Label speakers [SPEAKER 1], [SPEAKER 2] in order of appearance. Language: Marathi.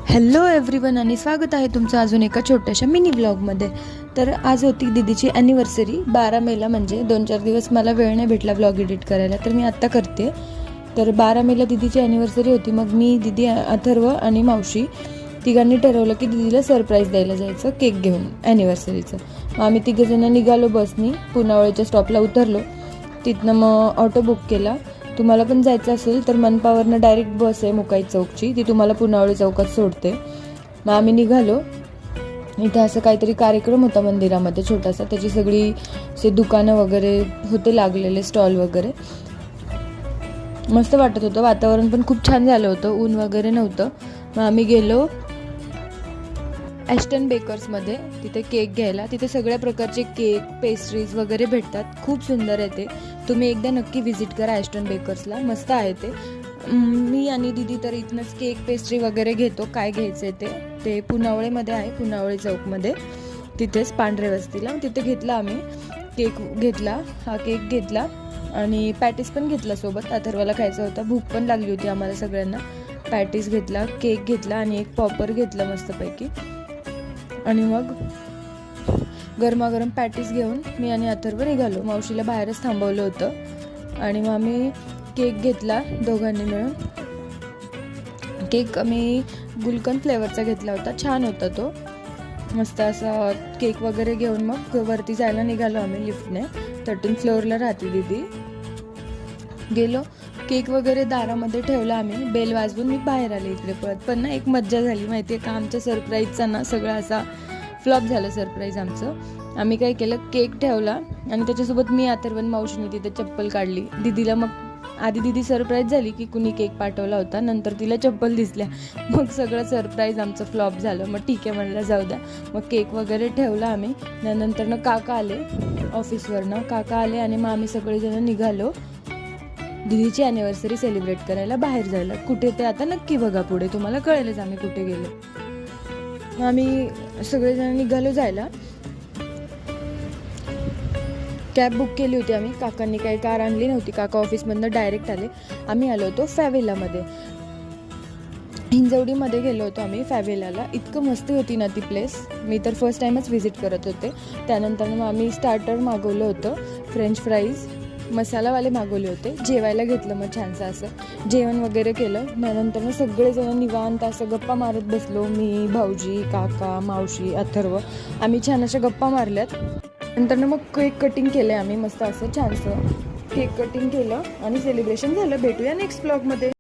[SPEAKER 1] हॅलो एव्हरीवन आणि स्वागत आहे तुमचं अजून एका छोट्याशा मिनी व्लॉगमध्ये. तर आज होती दीदीची ॲनिव्हर्सरी 12 मेला. म्हणजे 2-4 दिवस मला वेळ नाही भेटला व्लॉग एडिट करायला, तर मी आत्ता करते. तर 12 मेला दीदीची ॲनिव्हर्सरी होती. मग मी, दीदी, अथर्व आणि मावशी तिघांनी ठरवलं की दीदीला सरप्राईज द्यायला जायचं केक घेऊन ॲनिव्हर्सरीचं. मग आम्ही तिघंजणं निघालो बसनी. पुनावळीच्या स्टॉपला उतरलो. तिथनं मग ऑटो बुक केला. तुम्हाला पण जायचं असेल तर मनपावरनं डायरेक्ट बस आहे मुकाई चौकची, ती तुम्हाला पुनावळी चौकात सोडते. मग आम्ही निघालो. इथे असं काहीतरी कार्यक्रम होता मंदिरामध्ये छोटासा, त्याची सगळी असे दुकानं वगैरे होते लागलेले, स्टॉल वगैरे. मस्त वाटत होतं, वातावरण पण खूप छान झालं होतं, ऊन वगैरे नव्हतं. मग आम्ही गेलो ॲस्टन बेकर्समध्ये तिथे केक घ्यायला. तिथे सगळ्या प्रकारचे केक, पेस्ट्रीज वगैरे भेटतात. खूप सुंदर आहे ते. तुम्ही एकदा नक्की व्हिजिट करा ॲस्टन बेकर्सला, मस्त आहे ते. मी आणि दीदी तर इथनंच केक, पेस्ट्री वगैरे घेतो. काय घ्यायचं आहे ते पुनावळीमध्ये आहे, पुनावळी चौकमध्ये, तिथेच पांढरे वस्तीला. तिथे घेतला आम्ही केक, घेतला हा केक घेतला आणि पॅटीस पण घेतला सोबत. अथर्वला खायचा होता, भूक पण लागली होती आम्हाला सगळ्यांना. पॅटीस घेतला, केक घेतला आणि एक पॉपर घेतला मस्तपैकी. आणि मग गरमागरम पॅटीस घेऊन मी आणि अथर्व निघालो. मावशीला बाहेरच थांबवलं होतं आणि मग आम्ही केक घेतला दोघांनी मिळून. केक आम्ही गुलकंद फ्लेवरचा घेतला होता, छान होता तो. मस्त असा केक वगैरे घेऊन मग वरती जायला निघालो आम्ही लिफ्टने. 13 फ्लोअरला राहते दीदी. गेलो, केक वगैरे दारामध्ये ठेवला आम्ही. बेल वाजवून मी बाहेर आले इकडे पळत. पण ना एक मज्जा झाली माहिती आहे का, आमच्या सरप्राईजचा ना सगळा असा फ्लॉप झालं सरप्राईज आमचं. आम्ही काय केलं, केक ठेवला आणि त्याच्यासोबत मी, अथर्वन, मावशीने तिथे चप्पल काढली. दीदीला मग आधी दीदी सरप्राईज झाली की कुणी केक पाठवला होता, नंतर तिला चप्पल दिसल्या. मग सगळं सरप्राईज आमचं फ्लॉप झालं. मग ठीक आहे म्हणलं, जाऊ द्या. मग केक वगैरे ठेवला आम्ही. नंतरनं काका आले ऑफिसवरनं, काका आले आणि मग आम्ही सगळेजण निघालो दीदीची ॲनिव्हर्सरी सेलिब्रेट करायला बाहेर जायला. कुठे ते आता नक्की बघा, पुढे तुम्हाला कळेलच आम्ही कुठे गेलो. मग आम्ही सगळेजण निघालो जायला. कॅब बुक केली होती आम्ही, काकांनी काही कार आणली नव्हती. काका ऑफिसमधनं डायरेक्ट आले. आम्ही आलो होतो फॅवेलामध्ये, हिंजवडीमध्ये गेलो होतो आम्ही फॅवेलाला. इतकं मस्त होती ना ती प्लेस. मी तर फर्स्ट टाईमच व्हिजिट करत होते. त्यानंतर मग आम्ही स्टार्टर मागवलं होतं, फ्रेंच फ्राईज मसालावाले मागवले होते. जेवायला घेतलं मग छानसं असं जेवण वगैरे केलं. त्यानंतर मग सगळेजण निवांत असं गप्पा मारत बसलो. मी, भाऊजी, काका, मावशी, अथर्व, आम्ही छान अशा गप्पा मारल्यात. नंतर मग केक कटिंग केलं आम्ही मस्त असं छानसं केक कटिंग केलं आणि सेलिब्रेशन झालं. भेटूया नेक्स्ट ब्लॉगमध्ये.